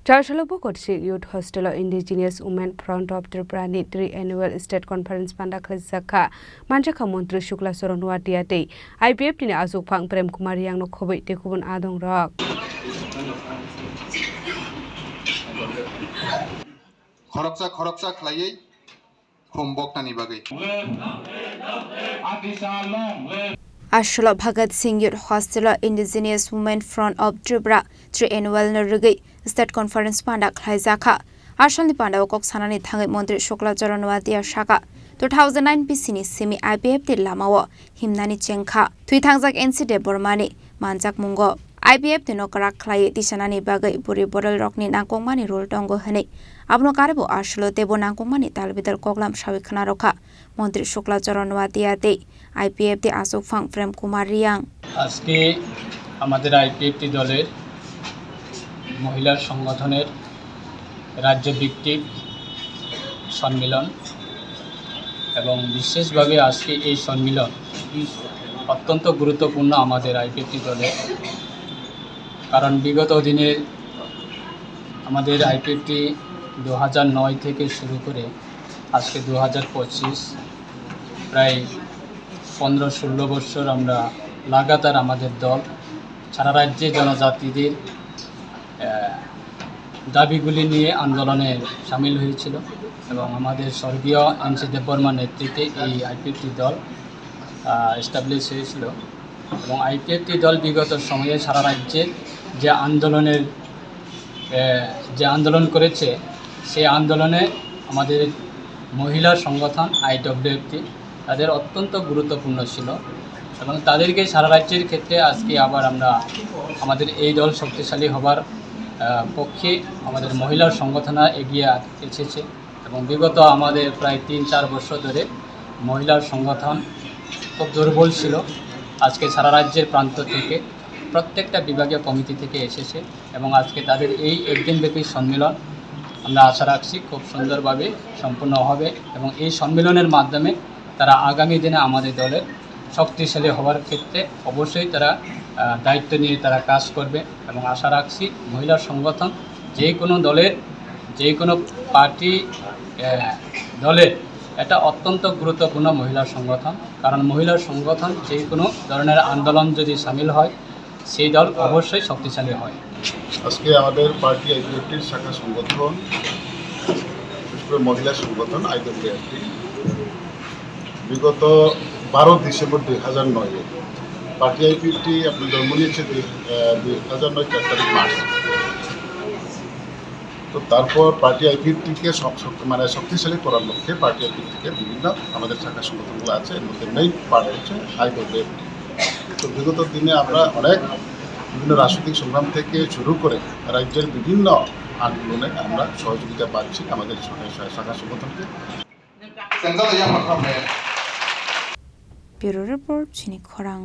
Charshalopo Kotsi Youth Hostel Indigenous Women Front of Tripura 3 Annual State Conference Panda Khalisaka Manjaka Montri Shukla Soronwa Tiate IPF Tini Azuk Pang Prem Kumar Yang no Khobit Tekubun Adong Rock Khoroksa khlaiei hombok tani bagai Ashla Bhagat Singh Youth Hostel Indigenous Women Front of Tripura 3 Annual Narugi State Conference Panda Khlaizaka Ashalni Panda Kok Sanani Thangai Montri Shukla Charanwati Shaka 2009 PCNI Semi IPF Ti Lamawo Himnani Chengkha Thui Thangjak NC Bormani Manjak Mungo IPF Ti Nokara Khlai Tisanani Bagai Puri Boral Rockni Nangkongmani Rol Tongo Hani Abno Karebo Ashlo Tebo Nangkongmani Talbidal Koglam Shawikhana Rokha Montri Shukla Charanwati Ate IPF তে আসুক ফাং প্রেম কুমার রিয়াং আজকে আমাদের IPFT দলের মহিলা সংগঠনের রাজ্য ভিত্তিক সম্মেলন এবং বিশেষভাবে আজকে এই সম্মেলন অত্যন্ত গুরুত্বপূর্ণ আমাদের আইপিএফটি দলের কারণ বিগত দিনে আমাদের আইপিএফটি 2009 থেকে শুরু করে আজকে 2025 প্রায় 15-16 বছর আমরা লাগাতার আমাদের দল সারা রাজ্যে জনজাতিদের দাবিগুলি নিয়ে আন্দোলনে সামিল হয়েছিল এবং আমাদের স্বর্গীয় এনসি দেববর্মার নেতৃত্বে এই আইপিএফটি দল এস্টাবলিশ হয়েছিল এবং আইপিএফটি দল বিগত সময়ে সারা রাজ্যে যে আন্দোলন করেছে সেই আন্দোলনে আমাদের মহিলা সংগঠন আইডব্লিউএফটি তাদের অত্যন্ত গুরুত্বপূর্ণ ছিল এবং তাদেরকে সারা রাজ্যের ক্ষেত্রে আজকে আবার আমরা আমাদের এই দল শক্তিশালী হবার পক্ষে আমাদের মহিলা সংগঠন এগিয়ে এসেছে এবং বিগত আমাদের প্রায় 3-4 বছর ধরে মহিলা সংগঠন খুব দুর্বল ছিল আজকে সারা রাজ্যের প্রান্ত থেকে প্রত্যেকটা বিভাগীয় কমিটি থেকে এসেছে এবং আজকে তাদের এই একদিনব্যাপী সম্মেলন আমরা আশা রাখছি খুব সুন্দরভাবে সম্পন্ন হবে এবং এই সম্মেলনের মাধ্যমে তারা আগামী দিনে আমাদের দলের শক্তিশালী হওয়ার ক্ষেত্রে অবশ্যই তারা দায়িত্ব নিয়ে তারা কাজ করবে এবং আশা রাখছি মহিলা সংগঠন যে কোনো দলের যে কোনো পার্টি দলের এটা অত্যন্ত গুরুত্বপূর্ণ মহিলা সংগঠন কারণ মহিলা সংগঠন যে কোনো ধরনের আন্দোলন যদি সামিল হয় সেই দল অবশ্যই শক্তিশালী হয় আজকে আমাদের পার্টি আইপিএফটির শাখা সংগঠন বিশেষ করে মহিলা সংগঠন আইডব্লিউএফটি বিগত 12 ডিসেম্বর 2009 পার্টি আইপিএফটি আপনার জন্ম নিয়েছে 2009 4 তারিখ মার্চ তো তারপর পার্টি আইপিএফটিকে শক্তিশালী করার লক্ষ্যে পার্টি আইপিএফটিকে বিভিন্ন আমাদের শাখা সংগঠনগুলো আছে এর মধ্যে মেইন পার্ট হচ্ছে আইডব্লিউএফটি তো বিগত দিনে আমরা অনেক বিভিন্ন রাজনৈতিক সংগ্রাম থেকে শুরু করে রাজ্যের বিভিন্ন আন্দোলনে আমরা সহযোগিতা পাচ্ছি আমাদের শাখা সংগঠনকে ব্যুরো রিপোর্ট চিনি খরাং